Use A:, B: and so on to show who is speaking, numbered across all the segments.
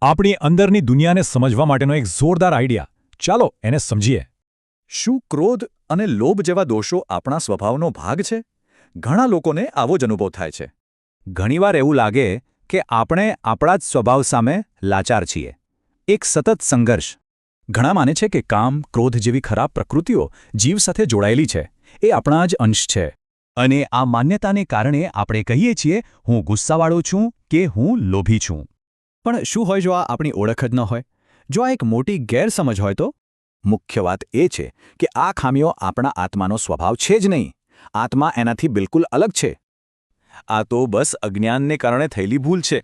A: આપણી અંદરની દુનિયાને સમજવા માટેનો એક જોરદાર આઈડિયા. ચાલો એને સમજીએ.
B: શું ક્રોધ અને લોભ જેવા દોષો આપણા સ્વભાવનો ભાગ છે? ઘણા લોકોને આવો જ અનુભવ થાય છે.
C: ઘણીવાર એવું લાગે કે આપણે આપણા જ સ્વભાવ સામે લાચાર છીએ. એક સતત સંઘર્ષ.
A: ઘણા માને છે કે કામ, ક્રોધ જેવી ખરાબ પ્રકૃતિઓ જીવ સાથે જોડાયેલી છે. એ આપણા જ અંશ છે.
C: અને આ માન્યતાને કારણે આપણે કહીએ છીએ, હું ગુસ્સાવાળો છું કે હું લોભી છું.
B: પણ શું હોય જો આ આપણી ઓળખ જ ન હોય? જો આ એક મોટી ગેરસમજ હોય તો? મુખ્ય વાત એ છે કે આ ખામીઓ આપણા આત્માનો સ્વભાવ છે જ નહીં. આત્મા એનાથી બિલકુલ અલગ છે. આ તો બસ અજ્ઞાનને કારણે થયેલી ભૂલ છે.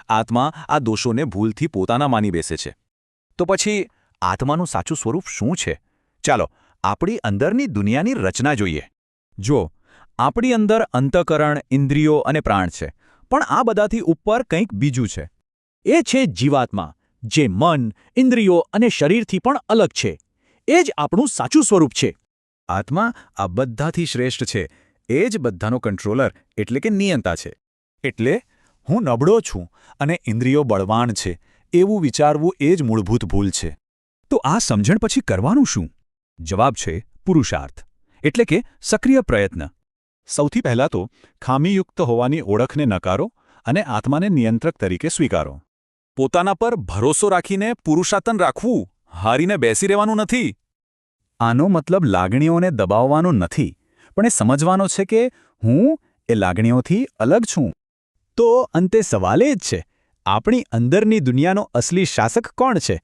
B: આત્મા આ દોષોને ભૂલથી પોતાના માની બેસે છે. તો પછી આત્માનું સાચું સ્વરૂપ શું છે? ચાલો આપણી અંદરની દુનિયાની રચના જોઈએ.
C: જો આપણી અંદર અંતઃકરણ, ઇન્દ્રિયો અને પ્રાણ છે, પણ આ બધાથી ઉપર કંઈક બીજું છે.
D: એ છે જીવાત્મા, જે મન, ઇન્દ્રિયો અને શરીરથી પણ અલગ છે. એ જ આપણું સાચું સ્વરૂપ છે.
B: આત્મા આ બધાથી શ્રેષ્ઠ છે. એ જ બધાનો કંટ્રોલર એટલે કે નિયંતા છે. એટલે હું નબળો છું અને ઇન્દ્રિયો બળવાન છે એવું વિચારવું એ જ મૂળભૂત ભૂલ છે.
A: તો આ સમજણ પછી કરવાનું શું? જવાબ છે પુરુષાર્થ, એટલે કે સક્રિય પ્રયત્ન.
B: સૌથી પહેલાં તો ખામીયુક્ત હોવાની ઓળખને નકારો અને આત્માને નિયંત્રક તરીકે સ્વીકારો. પોતાના પર ભરોસો રાખીને પુરુષાર્થ રાખવું, હારીને બેસી રહેવાનું નથી.
C: આનો મતલબ લાગણીઓને દબાવવાનો નથી, પણ એ સમજવાનો છે કે હું એ લાગણીઓથી અલગ છું.
D: તો અંતે સવાલ એ જ છે, આપણી અંદરની દુનિયાનો અસલી શાસક કોણ છે?